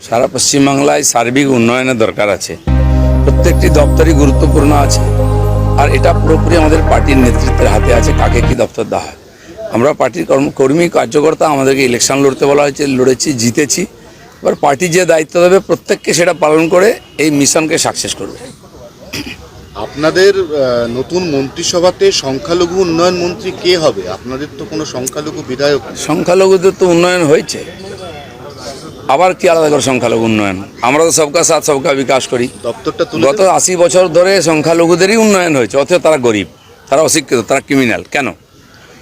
সারা পশ্চিমবাংলায় সার্বিক উন্নয়নের দরকার আছে। প্রত্যেকটি দপ্তরই গুরুত্বপূর্ণ আছে, আর এটা পুরোপুরি আমাদের পার্টির নেতৃত্বের হাতে আছে কাকে কি দপ্তর দেওয়া হয়। আমরা পার্টির কর্মী কার্যকর্তা, আমাদেরকে ইলেকশন লড়তে বলা হয়েছে, লড়েছি, জিতেছি। এবার পার্টি যে দায়িত্ব দেবে প্রত্যেককে সেটা পালন করে এই মিশনকে সাকসেস করবে। আপনাদের নতুন মন্ত্রিসভাতে সংখ্যালঘু উন্নয়ন মন্ত্রী কে হবে? আপনাদের তো কোনো সংখ্যালঘু বিধায়ক নেই। সংখ্যালঘুদের তো উন্নয়ন হয়েছে, আবার কি আলাদা করে সংখ্যালঘু উন্নয়ন? আমরা তো সবকা সাথ সবকা বিকাশ করি। দপ্তরটা তুলে গত 80 বছর ধরে সংখ্যালঘুদেরই উন্নয়ন হয়েছে, অথচ তারা গরিব, তারা অশিক্ষিত, তারা ক্রিমিনাল কেন?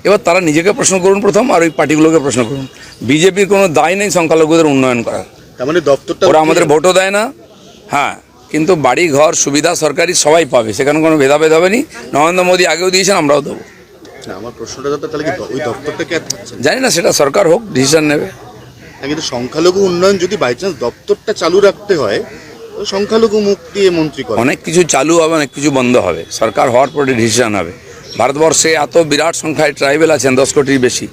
এবার তারা নিজেকে প্রশ্ন করুন প্রথম, আর ওই পার্টিগুলোকে প্রশ্ন করুন। বিজেপির কোনো দায় নেই সংখ্যালঘুদের উন্নয়ন করার। তার মানে দপ্তরটা ওরা আমাদের ভোটও দেয় না, হ্যাঁ, কিন্তু বাড়ি ঘর সুবিধা সরকারি সবাই পাবে, সেখানে কোনো ভেদাভেদ হবে না। নরেন্দ্র মোদী আগেও দিয়েছেন, আমরাও দেবো। আমার প্রশ্নটা যাতে তাহলে কি ওই দপ্তরটাকে আর থাকছে না? জানি না, সেটা সরকার হোক, ডিসিশন নেবে। কিন্তু সংখ্যালঘু উন্নয়ন যদি বাই চান্স দপ্তরটা চালু রাখতে হয়, তো সংখ্যালঘু মুখ দিয়ে মন্ত্রী করে। অনেক কিছু চালু হবে, অনেক কিছু বন্ধ হবে, সরকার হওয়ার পরে ডিসিশন হবে। ভারতবর্ষে এত বিরাট সংখ্যায় ট্রাইবেল আছেন, 10 কোটির বেশি,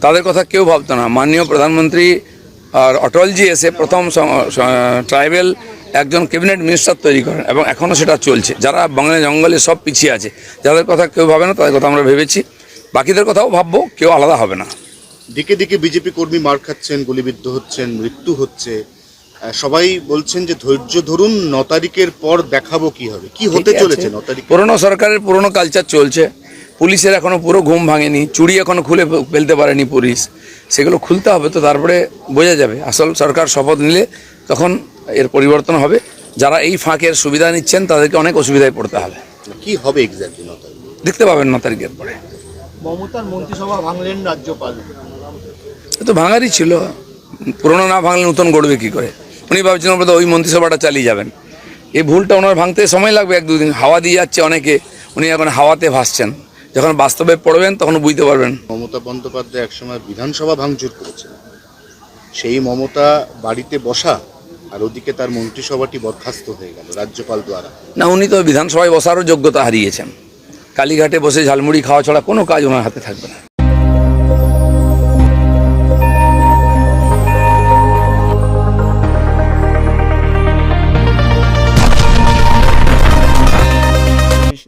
তাদের কথা কেউ ভাবতো না। মাননীয় প্রধানমন্ত্রী আর অটলজি এসে প্রথম ট্রাইবেল একজন ক্যাবিনেট মিনিস্টার তৈরি করেন, এবং এখনও সেটা চলছে। যারা বাংলা জঙ্গলে সব পিছিয়ে আছে, যাদের কথা কেউ ভাবে না, তাদের কথা আমরা ভেবেছি। বাকিদের কথাও ভাববো, কেউ আলাদা হবে না। দিকে দিকে বিজেপি কর্মী মার খাচ্ছেন, গুলিবিদ্ধ হচ্ছেন, মৃত্যু হচ্ছে। সবাই বলছেন যে ধৈর্য ধরুন, 9 তারিখের পর দেখাবো কি হবে, কি হতে চলেছে 9 তারিখ। পুরনো সরকারের পুরনো কালচার চলছে। পুলিশের এখনো পুরো ঘুম ভাঙেনি, চুড়ি এখনো খুলে ফেলতে পারেনি পুলিশ। সেগুলো খুলতে হবে, তো তারপরে বোঝা যাবে। আসল সরকার শপথ নিলে তখন এর পরিবর্তন হবে। যারা এই ফাঁকের সুবিধা নিচ্ছেন তাদেরকে অনেক অসুবিধায় পড়তে হবে। কি হবে এক্স্যাক্টলি 9 তারিখ দেখতে পাবেন 9 তারিখের পরে। মমতার মন্ত্রিসভা ভাঙলেন রাজ্যপাল। এ তো ভাঙারই ছিল, পুরনো না ভাঙলে নতুন গড়বে কী করে? উনি ভাবছেন ওই মন্ত্রিসভাটা চালিয়ে যাবেন। এই ভুলটা ওনার ভাঙতে সময় লাগবে 1-2 দিন। হাওয়া দিয়ে যাচ্ছে অনেকে, উনি এখন হাওয়াতে ভাসছেন। যখন বাস্তবে পড়বেন তখন বুঝতে পারবেন। মমতা বন্দ্যোপাধ্যায় একসময় বিধানসভা ভাঙচুর করেছেন, সেই মমতা বাড়িতে বসা, আর ওদিকে তার মন্ত্রিসভাটি বরখাস্ত হয়ে গেল রাজ্যপাল দ্বারা। না, উনি তো বিধানসভায় বসারও যোগ্যতা হারিয়েছেন। কালীঘাটে বসে ঝালমুড়ি খাওয়া ছাড়া কোনো কাজ ওনার হাতে থাকবে না।